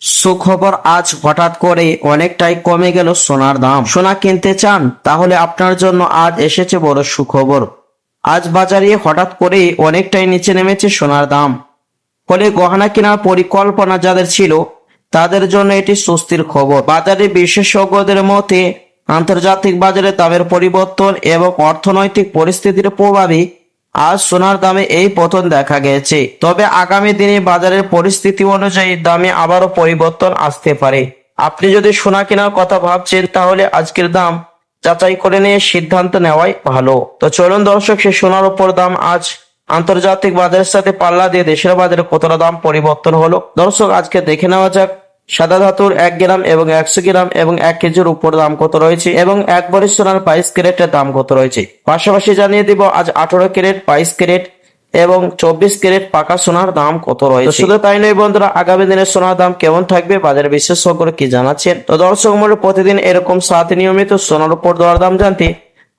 সুখবর, আজ হঠাৎ করে অনেকটাই কমে গেল সোনার দাম। সোনা কিনতে চান? তাহলে আপনার জন্য আজ এসেছে বড় সুখবর। আজ বাজারে হঠাৎ করে অনেকটাই নিচে নেমেছে সোনার দাম। ফলে গহনা কেনার পরিকল্পনা যাদের ছিল তাদের জন্য এটি স্বস্তির খবর। বাজারে বিশেষজ্ঞদের মতে আন্তর্জাতিক বাজারে দামের পরিবর্তন এবং অর্থনৈতিক পরিস্থিতির প্রভাবে আজ সোনার দামে এই পতন দেখা গেছে। তবে আগামী দিনে বাজারের পরিস্থিতি অনুযায়ী দামে আবারও পরিবর্তন আসতে পারে। আপনি যদি সোনা কেনার কথা ভাবছেন তাহলে আজকের দাম যাচাই করে নিয়ে সিদ্ধান্ত নেওয়াই ভালো। তো চলুন দর্শক, সে সোনার উপর দাম আজ আন্তর্জাতিক বাজারের সাথে পাল্লা দিয়ে দেশের বাজারে কতটা দাম পরিবর্তন হলো। দর্শক, আজকে দেখে নেওয়া যাক সাদা ধাতুর 1 গ্রাম এবং 100 গ্রাম এবং 1 কেজির উপর দাম কত রয়েছে এবং 1 ভরি সোনার 22 ক্যারেটের দাম কত রয়েছে। পাশাপাশি জানিয়ে দিব আজ 18 ক্যারেট, 22 ক্যারেট এবং 24 ক্যারেট পাকা সোনার দাম কত রয়েছে। শুধু তাই নয় বন্ধুরা, আগামী দিনের সোনার দাম কেমন থাকবে বাজারে বিশেষজ্ঞরা কি জানাচ্ছেন। তো দর্শক মূল্য প্রতিদিন এরকম সাথে নিয়মিত সোনার উপর দরদাম জানতে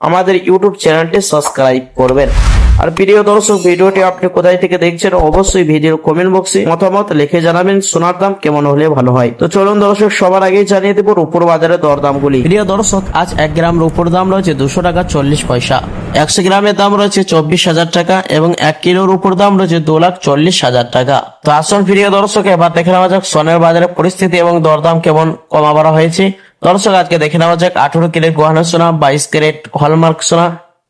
আমাদের ইউটিউব চ্যানেলটি সাবস্ক্রাইব করবেন। আর প্রিয় দর্শক, ভিডিওটি আপনি কোথায় থেকে দেখছেন অবশ্যই ভিডিও কমেন্ট বক্সে মতামত লিখে জানাবেন। সোনার দাম কেমন হলে ভালো হয়। তো চলুন দর্শক, সবার আগেই জানিয়ে দেব রূপোর বাজারে দরদামগুলি। প্রিয় দর্শক, আজ 1 গ্রাম রূপোর দাম রয়েছে 200 টাকা 40 পয়সা। 100 গ্রামের দাম রয়েছে 24,000 টাকা এবং 1 কিলোর উপর দাম রয়েছে 2,40,000 টাকা। তো আসুন প্রিয় দর্শক, এবার দেখে নেওয়া যাক সোনার বাজারের পরিস্থিতি এবং দরদাম কেমন কমা বাড়া হয়েছে। দর্শক, আজকে দেখে নেওয়া যাক 18 ক্যারেট গহনা সোনা, 22 ক্যারেট হলমার্ক সোনা,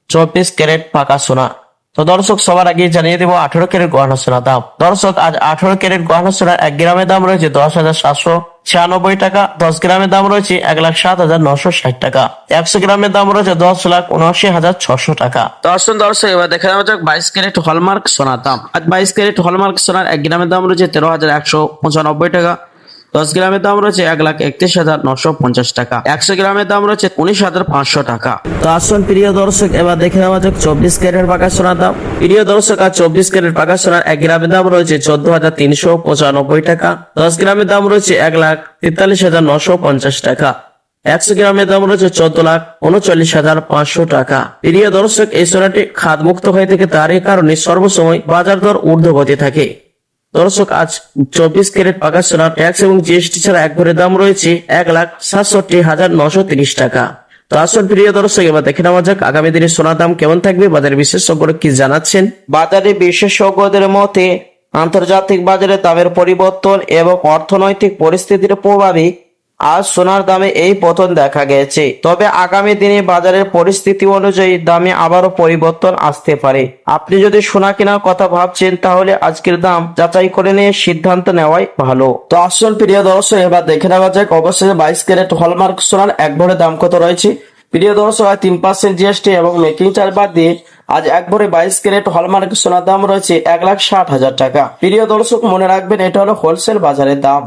24 ক্যারেট পাকা সোনা। তো দর্শক, সবার আগে জানিয়ে দেবো 18 ক্যারেট গহনা সোনার দাম। দর্শক, আজ 18 ক্যারেট গহনা সোনার 1 গ্রামের দাম রয়েছে 10,796 টাকা। 10 গ্রামের দাম রয়েছে 1,07,960 টাকা। 100 গ্রামের দাম রয়েছে 10,79,600 টাকা। তো আসুন দর্শক, এবার দেখে নেওয়া যাক 22 ক্যারেট হলমার্ক সোনার দাম। আজ 22 ক্যারেট হলমার্ক সোনার 1 গ্রামের দাম রয়েছে 13,195 টাকা। 10 গ্রামের দাম রয়েছে 1,31,950 টাকা। 100 গ্রামের দাম রয়েছে 19,500 টাকা। তো আসুন প্রিয় দর্শক, এবার দেখে নেওয়া যাক 24 ক্যারেট পাকা সোনার দাম। প্রিয় দর্শক, আজ 24 ক্যারেট পাকা সোনার 1 গ্রামের দাম রয়েছে 14,395 টাকা। 10 গ্রামের দাম রয়েছে 1,43,950 টাকা। 100 গ্রামের দাম রয়েছে 14,39,500 টাকা। প্রিয় দর্শক, এই সোনাটি খাতমুক্ত হয়ে থেকে তার কারণে সর্বসময় বাজার দর ঊর্ধ্বগতি থাকে। দর্শক, আজ 24 ক্যারেট পাকা সোনার ট্যাক্স এবং জিএসটি ছাড়া 1 ভরি দাম রয়েছে 1,67,930 টাকা। তো আসুন প্রিয় দর্শক, এবার দেখে নেওয়া যাক আগামী দিনে সোনার দাম কেমন থাকবে বাজারে বিশেষজ্ঞরা কি জানাচ্ছেন। বাজারে বিশেষজ্ঞদের মতে আন্তর্জাতিক বাজারে দামের পরিবর্তন এবং অর্থনৈতিক পরিস্থিতির প্রভাবে আজ সোনার দামে এই পতন দেখা গেছে। তবে আগামী দিনে বাজারের পরিস্থিতি অনুযায়ী দামে আবারও পরিবর্তন আসতে পারে। আপনি যদি সোনা কেনার কথা ভাবছেন তাহলে আজকের দাম যাচাই করে নিয়ে সিদ্ধান্ত নেওয়াই ভালো। তো আসুন প্রিয় দর্শক, এবার দেখে নেওয়া যাক অবশ্যই 22 ক্যারেট হলমার্ক সোনার 1 ভরি দাম কত রয়েছে। প্রিয় দর্শক, 3% জিএসটি এবং মেকিং চার্জ বাদ দিয়ে আজ 1 ভরি 22 ক্যারেট হলমার্ক সোনার দাম রয়েছে 1,60,000 টাকা। প্রিয় দর্শক, মনে রাখবেন এটা হলো হোলসেল বাজারের দাম।